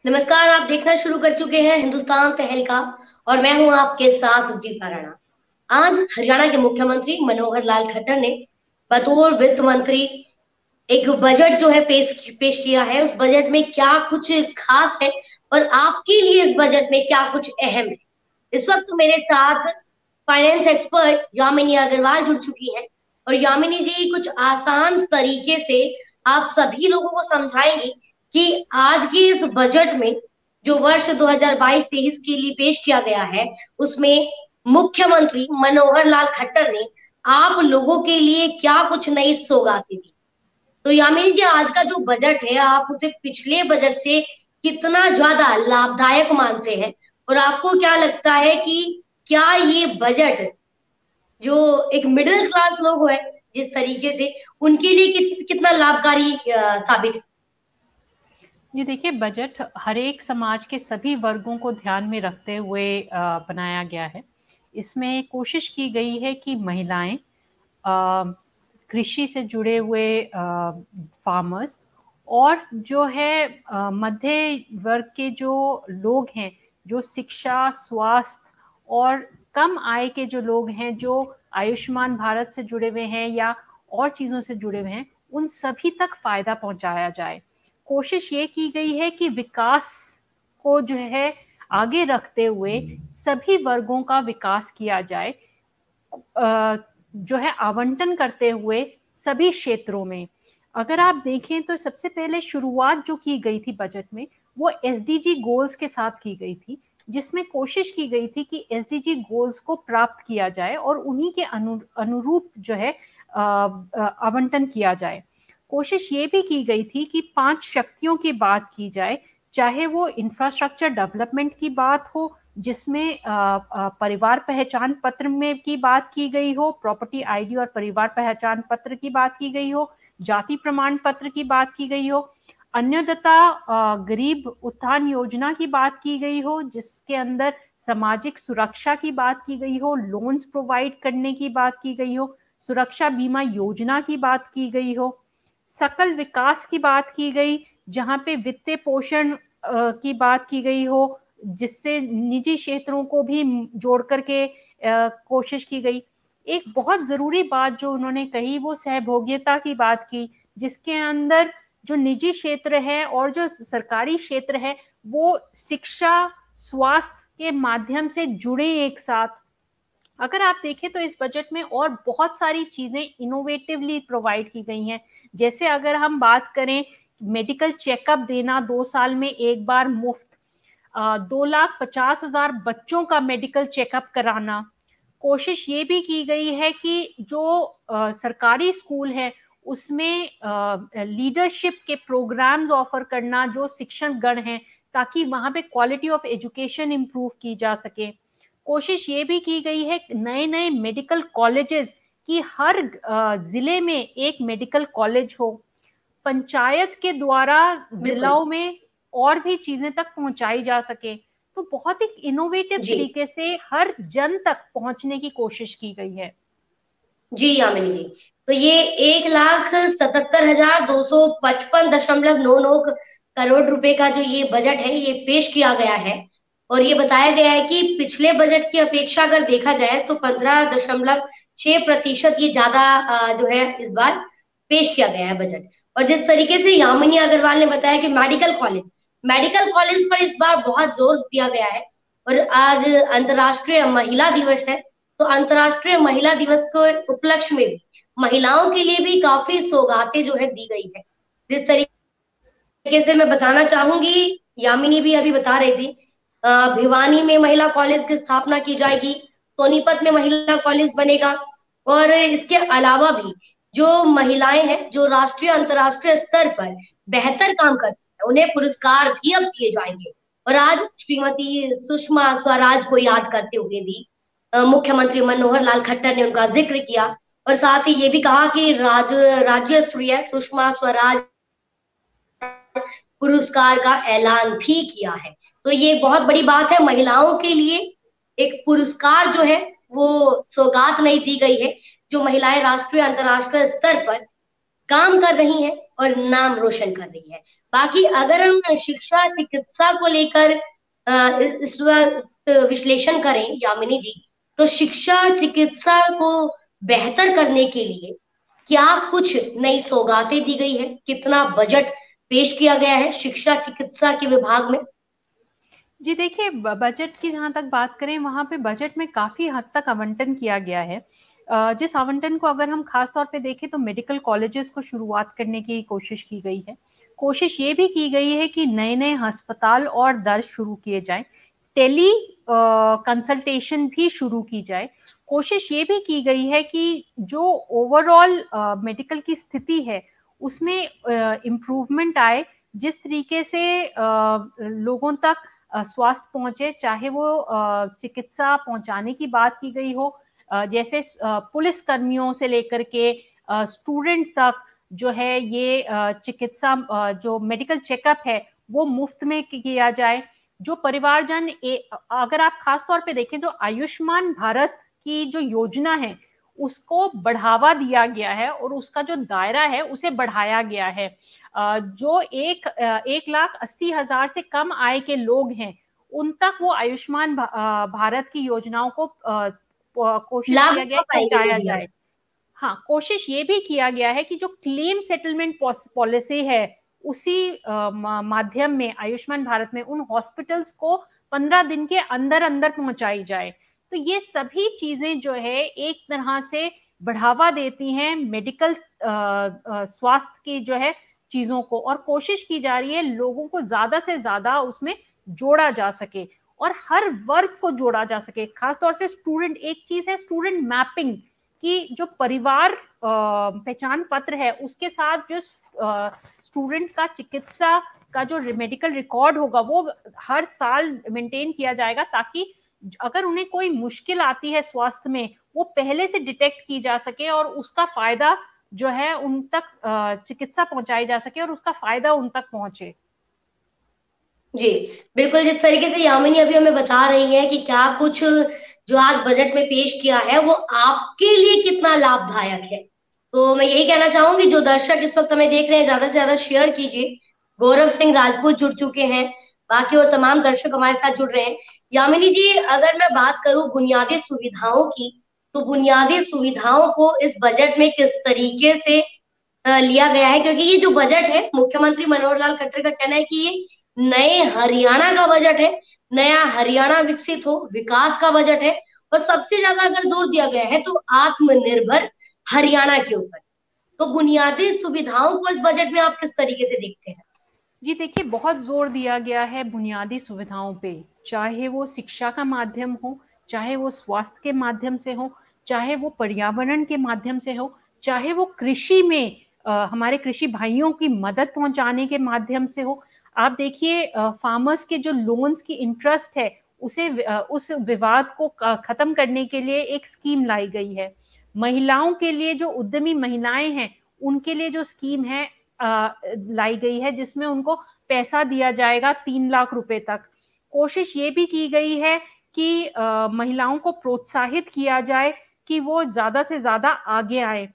नमस्कार। आप देखना शुरू कर चुके हैं हिंदुस्तान तहलका और मैं हूं आपके साथ दीपा राणा। आज हरियाणा के मुख्यमंत्री मनोहर लाल खट्टर ने बतौर वित्त मंत्री एक बजट जो है पेश पेश किया है। उस बजट में क्या कुछ खास है और आपके लिए इस बजट में क्या कुछ अहम है। इस वक्त मेरे साथ फाइनेंस एक्सपर्ट यामिनी अग्रवाल जुड़ चुकी हैं और यामिनी जी कुछ आसान तरीके से आप सभी लोगों को समझाएंगी कि आज के इस बजट में जो वर्ष 2022-23 के लिए पेश किया गया है उसमें मुख्यमंत्री मनोहर लाल खट्टर ने आप लोगों के लिए क्या कुछ नई सौगातें दी। तो यामिनी जी, आज का जो बजट है आप उसे पिछले बजट से कितना ज्यादा लाभदायक मानते हैं और आपको क्या लगता है कि क्या ये बजट जो एक मिडिल क्लास लोग है जिस तरीके से उनके लिए कितना लाभकारी साबित है? जी देखिए, बजट हर एक समाज के सभी वर्गों को ध्यान में रखते हुए बनाया गया है। इसमें कोशिश की गई है कि महिलाएं, कृषि से जुड़े हुए फार्मर्स और जो है मध्य वर्ग के जो लोग हैं, जो शिक्षा, स्वास्थ्य और कम आय के जो लोग हैं, जो आयुष्मान भारत से जुड़े हुए हैं या और चीज़ों से जुड़े हुए हैं, उन सभी तक फायदा पहुंचाया जाए। कोशिश ये की गई है कि विकास को जो है आगे रखते हुए सभी वर्गों का विकास किया जाए, जो है आवंटन करते हुए सभी क्षेत्रों में। अगर आप देखें तो सबसे पहले शुरुआत जो की गई थी बजट में वो एसडीजी गोल्स के साथ की गई थी, जिसमें कोशिश की गई थी कि एसडीजी गोल्स को प्राप्त किया जाए और उन्हीं के अनुरूप जो है आवंटन किया जाए। कोशिश ये भी की गई थी कि 5 शक्तियों की बात की जाए, चाहे वो इंफ्रास्ट्रक्चर डेवलपमेंट की बात हो, जिसमें परिवार पहचान पत्र में की बात की गई हो, प्रॉपर्टी आईडी और परिवार पहचान पत्र की बात की गई हो, जाति प्रमाण पत्र की बात की गई हो, अन्नदाता गरीब उत्थान योजना की बात की गई हो, जिसके अंदर सामाजिक सुरक्षा की बात की गई हो, लोन्स प्रोवाइड करने की बात की गई हो, सुरक्षा बीमा योजना की बात की गई हो, सकल विकास की बात की गई, जहां पे वित्तीय पोषण की बात की गई हो, जिससे निजी क्षेत्रों को भी जोड़ करके कोशिश की गई। एक बहुत जरूरी बात जो उन्होंने कही वो सहभोग्यता की बात की, जिसके अंदर जो निजी क्षेत्र है और जो सरकारी क्षेत्र है वो शिक्षा, स्वास्थ्य के माध्यम से जुड़े एक साथ। अगर आप देखें तो इस बजट में और बहुत सारी चीजें इनोवेटिवली प्रोवाइड की गई हैं। जैसे अगर हम बात करें, मेडिकल चेकअप देना 2 साल में एक बार मुफ्त, 2,50,000 बच्चों का मेडिकल चेकअप कराना। कोशिश ये भी की गई है कि जो सरकारी स्कूल है उसमें लीडरशिप के प्रोग्राम्स ऑफर करना जो शिक्षण गण हैं, ताकि वहां पे क्वालिटी ऑफ एजुकेशन इंप्रूव की जा सके। कोशिश ये भी की गई है नए नए मेडिकल कॉलेजेस की हर जिले में एक मेडिकल कॉलेज हो, पंचायत के द्वारा बिल्कुल। जिलों में और भी चीजें तक पहुंचाई जा सके। तो बहुत ही इनोवेटिव जी। तरीके से हर जन तक पहुंचने की कोशिश की गई है। जी यामिनी जी, तो ये 1,77,255.99 करोड़ रुपए का जो ये बजट है ये पेश किया गया है और ये बताया गया है कि पिछले बजट की अपेक्षा अगर देखा जाए तो 15.6% ये ज्यादा जो है इस बार पेश किया गया है बजट। और जिस तरीके से यामिनी अग्रवाल ने बताया कि मेडिकल कॉलेज पर इस बार बहुत जोर दिया गया है और आज अंतर्राष्ट्रीय महिला दिवस है। तो अंतर्राष्ट्रीय महिला दिवस के उपलक्ष्य में भी महिलाओं के लिए भी काफी सौगातें जो है दी गई है। जिस तरीके से मैं बताना चाहूंगी, यामिनी भी अभी बता रही थी, भिवानी में महिला कॉलेज की स्थापना की जाएगी, सोनीपत में महिला कॉलेज बनेगा और इसके अलावा भी जो महिलाएं हैं जो राष्ट्रीय अंतर्राष्ट्रीय स्तर पर बेहतर काम करती है उन्हें पुरस्कार भी अब दिए जाएंगे। और आज श्रीमती सुषमा स्वराज को याद करते हुए भी मुख्यमंत्री मनोहर लाल खट्टर ने उनका जिक्र किया और साथ ही ये भी कहा कि राज्य स्तरीय सुषमा स्वराज पुरस्कार का ऐलान भी किया है। तो ये बहुत बड़ी बात है, महिलाओं के लिए एक पुरस्कार जो है वो सौगात नहीं दी गई है। जो महिलाएं राष्ट्रीय अंतर्राष्ट्रीय स्तर पर काम कर रही हैं और नाम रोशन कर रही है। बाकी अगर हम शिक्षा चिकित्सा को लेकर इस वक्त विश्लेषण करें यामिनी जी, तो शिक्षा चिकित्सा को बेहतर करने के लिए क्या कुछ नई सौगातें दी गई है, कितना बजट पेश किया गया है शिक्षा चिकित्सा के विभाग में? जी देखिए, बजट की जहाँ तक बात करें, वहाँ पे बजट में काफ़ी हद तक आवंटन किया गया है। जिस आवंटन को अगर हम खास तौर पे देखें तो मेडिकल कॉलेजेस को शुरुआत करने की कोशिश की गई है। कोशिश ये भी की गई है कि नए-नए अस्पताल और दर्ज शुरू किए जाएँ। टेली कंसल्टेशन भी शुरू की जाए। कोशिश ये भी की गई है कि जो ओवरऑल मेडिकल की स्थिति है, उसमें इम्प्रूवमेंट आए। जिस तरीके से लोगों तक स्वास्थ्य पहुंचे, चाहे वो चिकित्सा पहुंचाने की बात की गई हो, जैसे पुलिस कर्मियों से लेकर के स्टूडेंट तक जो है ये चिकित्सा जो मेडिकल चेकअप है वो मुफ्त में किया जाए। जो परिवारजन अगर आप खास तौर पे देखें तो आयुष्मान भारत की जो योजना है उसको बढ़ावा दिया गया है और उसका जो दायरा है उसे बढ़ाया गया है। जो 1,80,000 से कम आय के लोग हैं उन तक वो आयुष्मान भारत की योजनाओं को कोशिश किया गया है पहुंचाया जाए। हाँ, कोशिश ये भी किया गया है कि जो क्लेम सेटलमेंट पॉलिसी है उसी माध्यम में आयुष्मान भारत में उन हॉस्पिटल्स को 15 दिन के अंदर अंदर पहुंचाई जाए। तो ये सभी चीजें जो है एक तरह से बढ़ावा देती हैं मेडिकल स्वास्थ्य की जो है चीजों को, और कोशिश की जा रही है लोगों को ज्यादा से ज्यादा उसमें जोड़ा जा सके और हर वर्ग को जोड़ा जा सके। खासतौर से स्टूडेंट, एक चीज है स्टूडेंट मैपिंग कि जो परिवार पहचान पत्र है उसके साथ जो स्टूडेंट का चिकित्सा का जो मेडिकल रिकॉर्ड होगा वो हर साल मेंटेन किया जाएगा, ताकि अगर उन्हें कोई मुश्किल आती है स्वास्थ्य में वो पहले से डिटेक्ट की जा सके और उसका फायदा जो है उन तक चिकित्सा पहुंचाई जा सके और उसका फायदा उन तक पहुंचे। जी बिल्कुल, जिस तरीके से यामिनी अभी हमें बता रही है कि क्या कुछ जो आज बजट में पेश किया है वो आपके लिए कितना लाभदायक है, तो मैं यही कहना चाहूंगी जो दर्शक इस वक्त हमें देख रहे हैं ज्यादा से ज्यादा शेयर कीजिए। गौरव सिंह राजपूत जुड़ चुके हैं, बाकी और तमाम दर्शक हमारे साथ जुड़ रहे हैं। यामिनी जी, अगर मैं बात करूं बुनियादी सुविधाओं की, तो बुनियादी सुविधाओं को इस बजट में किस तरीके से लिया गया है? क्योंकि ये जो बजट है, मुख्यमंत्री मनोहर लाल खट्टर का कहना है कि ये नए हरियाणा का बजट है, नया हरियाणा विकसित हो, विकास का बजट है। और सबसे ज्यादा अगर जोर दिया गया है तो आत्मनिर्भर हरियाणा के ऊपर। तो बुनियादी सुविधाओं को इस बजट में आप किस तरीके से देखते हैं? जी देखिए, बहुत जोर दिया गया है बुनियादी सुविधाओं पे, चाहे वो शिक्षा का माध्यम हो, चाहे वो स्वास्थ्य के माध्यम से हो, चाहे वो पर्यावरण के माध्यम से हो, चाहे वो कृषि में हमारे कृषि भाइयों की मदद पहुंचाने के माध्यम से हो। आप देखिए, फार्मर्स के जो लोन्स की इंटरेस्ट है उसे उस विवाद को खत्म करने के लिए एक स्कीम लाई गई है। महिलाओं के लिए, जो उद्यमी महिलाएं हैं उनके लिए जो स्कीम है लाई गई है, जिसमें उनको पैसा दिया जाएगा 3 लाख रुपए तक। कोशिश ये भी की गई है कि महिलाओं को प्रोत्साहित किया जाए कि वो ज्यादा से ज्यादा आगे आए।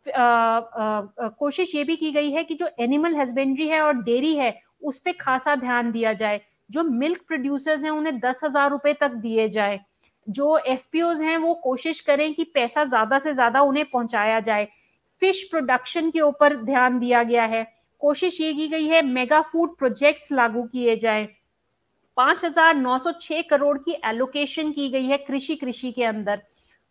कोशिश ये भी की गई है कि जो एनिमल हस्बेंड्री है और डेयरी है उस पर खासा ध्यान दिया जाए। जो मिल्क प्रोड्यूसर्स हैं उन्हें 10,000 रुपए तक दिए जाए। जो एफपीओज हैं वो कोशिश करें कि पैसा ज्यादा से ज्यादा उन्हें पहुंचाया जाए। फिश प्रोडक्शन के ऊपर ध्यान दिया गया है। कोशिश ये की गई है मेगा फूड प्रोजेक्ट्स लागू किए जाए। 5,906 करोड़ की एलोकेशन की गई है कृषि के अंदर।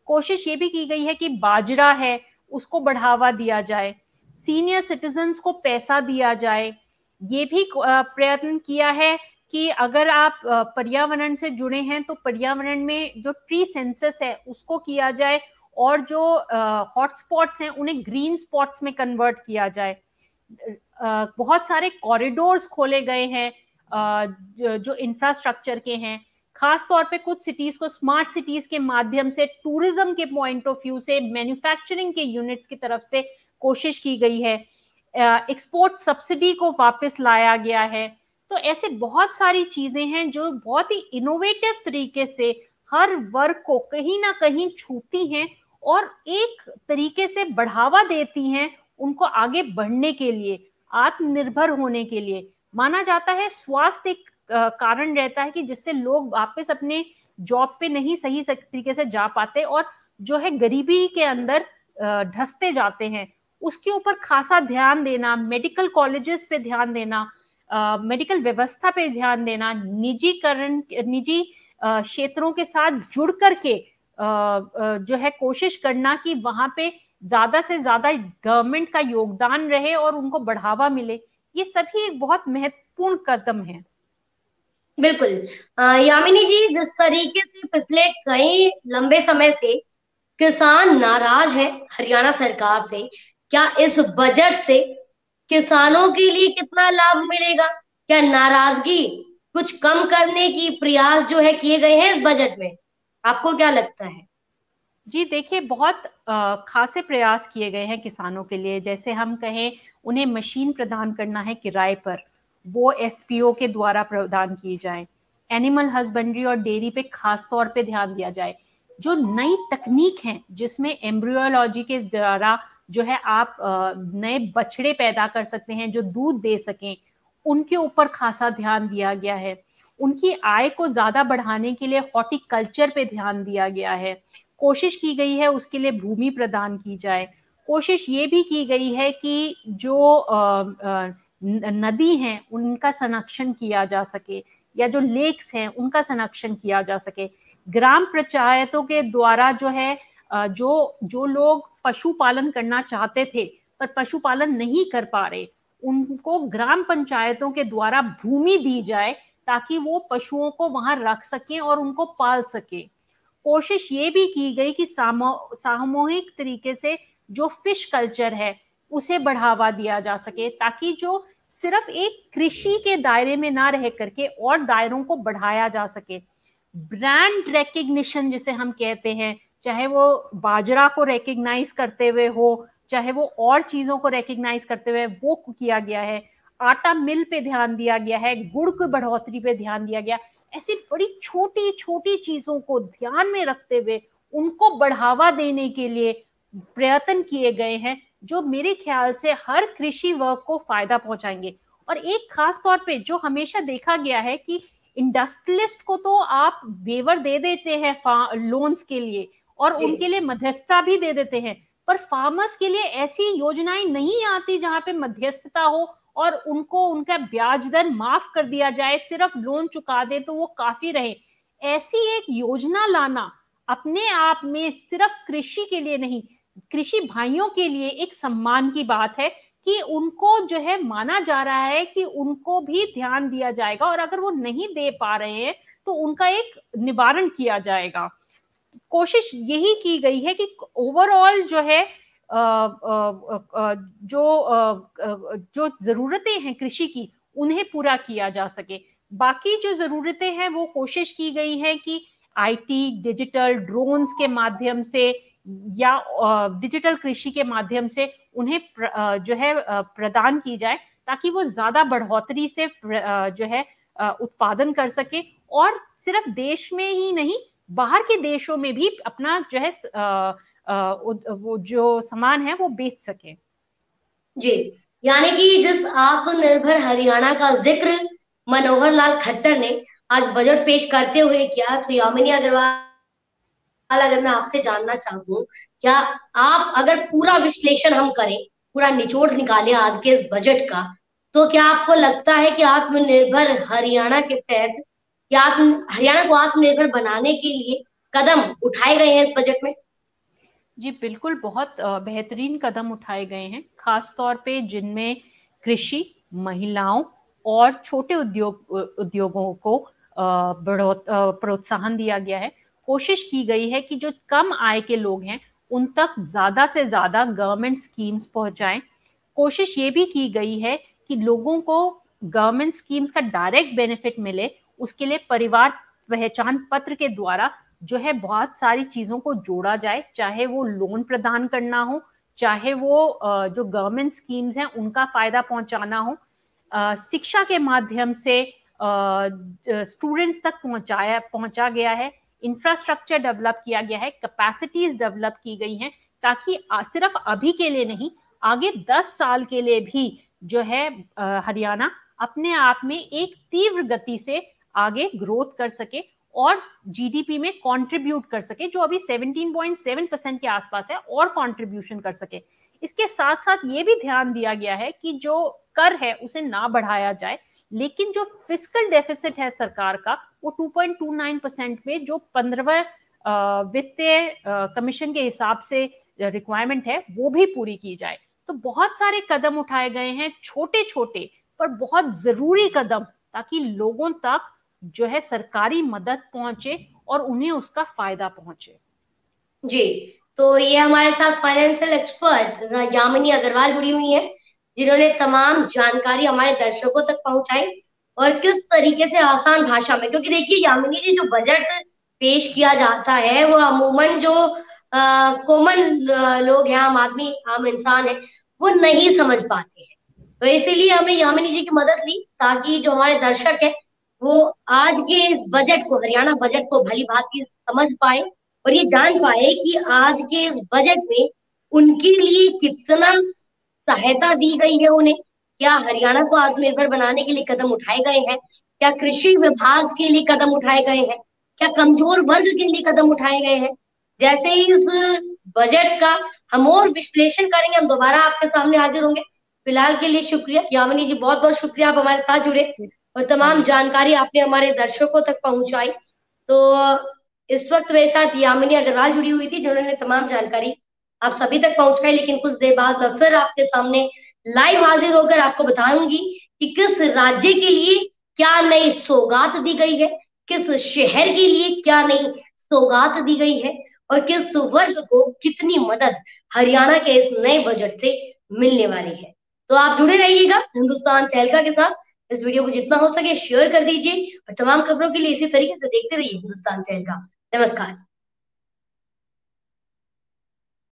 कोशिश ये भी की गई है कि बाजरा है उसको बढ़ावा दिया जाए, सीनियर सिटीजन्स को पैसा दिया जाए। ये भी प्रयत्न किया है कि अगर आप पर्यावरण से जुड़े हैं तो पर्यावरण में जो ट्री सेंसस है उसको किया जाए और जो हॉटस्पॉट्स हैं उन्हें ग्रीन स्पॉट्स में कन्वर्ट किया जाए। बहुत सारे कॉरिडोर्स खोले गए हैं जो इंफ्रास्ट्रक्चर के हैं। खास तौर पे कुछ सिटीज को स्मार्ट सिटीज के माध्यम से टूरिज्म के पॉइंट ऑफ व्यू से मैन्युफैक्चरिंग के यूनिट्स की तरफ से कोशिश की गई है। एक्सपोर्ट सब्सिडी को वापस लाया गया है। तो ऐसे बहुत सारी चीजें हैं जो बहुत ही इनोवेटिव तरीके से हर वर्ग को कहीं ना कहीं छूती हैं और एक तरीके से बढ़ावा देती हैं उनको आगे बढ़ने के लिए। आत्मनिर्भर होने के लिए। माना जाता है स्वास्थ्य एक कारण रहता है कि जिससे लोग वापस अपने जॉब पे नहीं सही तरीके से जा पाते और जो है गरीबी के अंदर धंसते जाते हैं। उसके ऊपर खासा ध्यान देना, मेडिकल कॉलेजेस पे ध्यान देना, मेडिकल व्यवस्था पे ध्यान देना, निजी क्षेत्रों के साथ जुड़ करके जो है कोशिश करना कि वहां पे ज्यादा से ज्यादा गवर्नमेंट का योगदान रहे और उनको बढ़ावा मिले, ये सभी एक बहुत महत्वपूर्ण कदम है। बिल्कुल। यामिनी जी, जिस तरीके से पिछले कई लंबे समय से किसान नाराज है हरियाणा सरकार से, क्या इस बजट से किसानों के लिए कितना लाभ मिलेगा? क्या नाराजगी कुछ कम करने की प्रयास जो है किए गए हैं इस बजट में? आपको क्या लगता है? जी देखिए, बहुत खासे प्रयास किए गए हैं किसानों के लिए। जैसे हम कहें, उन्हें मशीन प्रदान करना है किराए पर, वो एफपीओ के द्वारा प्रदान की जाए। एनिमल हस्बेंड्री और डेयरी पे खास तौर पे ध्यान दिया जाए। जो नई तकनीक है जिसमें एम्ब्रियोलॉजी के द्वारा जो है आप नए बछड़े पैदा कर सकते हैं जो दूध दे सकें, उनके ऊपर खासा ध्यान दिया गया है। उनकी आय को ज्यादा बढ़ाने के लिए हॉर्टिकल्चर पे ध्यान दिया गया है। कोशिश की गई है उसके लिए भूमि प्रदान की जाए। कोशिश ये भी की गई है कि जो नदी हैं उनका संरक्षण किया जा सके, या जो लेक्स हैं उनका संरक्षण किया जा सके। ग्राम पंचायतों के द्वारा जो है जो जो लोग पशुपालन करना चाहते थे पर पशुपालन नहीं कर पा रहे, उनको ग्राम पंचायतों के द्वारा भूमि दी जाए ताकि वो पशुओं को वहां रख सकें और उनको पाल सके। कोशिश ये भी की गई कि सामूहिक तरीके से जो फिश कल्चर है उसे बढ़ावा दिया जा सके, ताकि जो सिर्फ एक कृषि के दायरे में ना रह करके और दायरों को बढ़ाया जा सके। ब्रांड रिकग्निशन जिसे हम कहते हैं, चाहे वो बाजरा को रिकग्नाइज करते हुए हो, चाहे वो और चीजों को रिकग्नाइज करते हुए, वो किया गया है। आटा मिल पे ध्यान दिया गया है, गुड़ की बढ़ोतरी पे ध्यान दिया गया। ऐसी बड़ी छोटी छोटी चीजों को ध्यान में रखते हुए उनको बढ़ावा देने के लिए प्रयत्न किए गए हैं, जो मेरे ख्याल से हर कृषि वर्ग को फायदा पहुंचाएंगे। और एक खास तौर पे जो हमेशा देखा गया है कि इंडस्ट्रियलिस्ट को तो आप वेवर दे देते हैं लोन्स के लिए और उनके लिए मध्यस्थता भी दे देते हैं, पर फार्मर्स के लिए ऐसी योजनाएं नहीं आती जहां पे मध्यस्थता हो और उनको उनका ब्याज दर माफ कर दिया जाए, सिर्फ लोन चुका दे तो वो काफी रहे। ऐसी एक योजना लाना अपने आप में सिर्फ कृषि के लिए नहीं, कृषि भाइयों के लिए एक सम्मान की बात है कि उनको जो है माना जा रहा है कि उनको भी ध्यान दिया जाएगा और अगर वो नहीं दे पा रहे हैं तो उनका एक निवारण किया जाएगा। कोशिश यही की गई है कि ओवरऑल जो है जो जरूरतें हैं कृषि की उन्हें पूरा किया जा सके। बाकी जो जरूरतें हैं वो कोशिश की गई है कि आईटी, डिजिटल, ड्रोन्स के माध्यम से या डिजिटल कृषि के माध्यम से उन्हें जो है प्रदान की जाए, ताकि वो ज्यादा बढ़ोतरी से जो है उत्पादन कर सके और सिर्फ देश में ही नहीं, बाहर के देशों में भी अपना जो है वो जो सामान है वो बेच सके। जी, यानी कि जिस आत्मनिर्भर हरियाणा का जिक्र मनोहर लाल खट्टर ने आज बजट पेश करते हुए किया, तो यामिनी अग्रवाल, अगर मैं आपसे जानना चाहूँ, क्या आप अगर पूरा विश्लेषण हम करें, पूरा निचोड़ निकालें आज के इस बजट का, तो क्या आपको लगता है कि आत्मनिर्भर हरियाणा के तहत, क्या हरियाणा को आत्मनिर्भर बनाने के लिए कदम उठाए गए हैं इस बजट में? जी बिल्कुल, बहुत बेहतरीन कदम उठाए गए हैं, खास तौर पे जिनमें कृषि, महिलाओं और छोटे उद्योगों को प्रोत्साहन दिया गया है। कोशिश की गई है कि जो कम आय के लोग हैं उन तक ज्यादा से ज्यादा गवर्नमेंट स्कीम्स पहुंचाएं। कोशिश ये भी की गई है कि लोगों को गवर्नमेंट स्कीम्स का डायरेक्ट बेनिफिट मिले, उसके लिए परिवार पहचान पत्र के द्वारा जो है बहुत सारी चीजों को जोड़ा जाए, चाहे वो लोन प्रदान करना हो, चाहे वो जो गवर्नमेंट स्कीम्स हैं उनका फायदा पहुंचाना हो, शिक्षा के माध्यम से स्टूडेंट्स तक पहुंचा गया है, इंफ्रास्ट्रक्चर डेवलप किया गया है, कैपेसिटीज डेवलप की गई हैं, ताकि सिर्फ अभी के लिए नहीं, आगे 10 साल के लिए भी जो है हरियाणा अपने आप में एक तीव्र गति से आगे ग्रोथ कर सके और जीडीपी में कंट्रीब्यूट कर सके, जो अभी 17.7% के आसपास है, और कंट्रीब्यूशन कर सके। इसके साथ साथ ये भी ध्यान दिया गया है कि जो कर है उसे ना बढ़ाया जाए, लेकिन जो फिस्कल डेफिसिट है सरकार का वो 2.29% में, जो 15वें वित्तीय कमीशन के हिसाब से रिक्वायरमेंट है, वो भी पूरी की जाए। तो बहुत सारे कदम उठाए गए हैं, छोटे छोटे पर बहुत जरूरी कदम, ताकि लोगों तक जो है सरकारी मदद पहुंचे और उन्हें उसका फायदा पहुंचे। जी, तो ये हमारे साथ फाइनेंशियल एक्सपर्ट यामिनी अग्रवाल जुड़ी हुई है, जिन्होंने तमाम जानकारी हमारे दर्शकों तक पहुंचाई, और किस तरीके से आसान भाषा में, क्योंकि देखिए यामिनी जी, जो बजट पेश किया जाता है वो अमूमन जो कॉमन लोग हैं, आम आदमी, आम इंसान है, वो नहीं समझ पाते हैं। तो इसीलिए हमें यामिनी जी की मदद ली, ताकि जो हमारे दर्शक है वो आज के इस बजट को, हरियाणा बजट को भली भांति समझ पाए और ये जान पाए कि आज के इस बजट में उनके लिए कितना सहायता दी गई है उन्हें, क्या हरियाणा को आत्मनिर्भर बनाने के लिए कदम उठाए गए हैं, क्या कृषि विभाग के लिए कदम उठाए गए हैं, क्या कमजोर वर्ग के लिए कदम उठाए गए हैं। जैसे ही इस बजट का हम और विश्लेषण करेंगे, हम दोबारा आपके सामने हाजिर होंगे। फिलहाल के लिए शुक्रिया यामिनी जी, बहुत बहुत शुक्रिया, आप हमारे साथ जुड़े और तमाम जानकारी आपने हमारे दर्शकों तक पहुंचाई। तो इस वक्त मेरे साथ यामिनी अग्रवाल जुड़ी हुई थी, जिन्होंने तमाम जानकारी आप सभी तक पहुंचाई। लेकिन कुछ देर बाद मैं फिर आपके सामने लाइव हाजिर होकर आपको बताऊंगी कि किस राज्य के लिए क्या नई सौगात दी गई है, किस शहर के लिए क्या नई सौगात दी गई है, और किस वर्ग को कितनी मदद हरियाणा के इस नए बजट से मिलने वाली है। तो आप जुड़े रहिएगा हिंदुस्तान तहलका के साथ। इस वीडियो को जितना हो सके शेयर कर दीजिए, और तमाम खबरों के लिए इसी तरीके से देखते रहिए हिंदुस्तान तहलका। नमस्कार।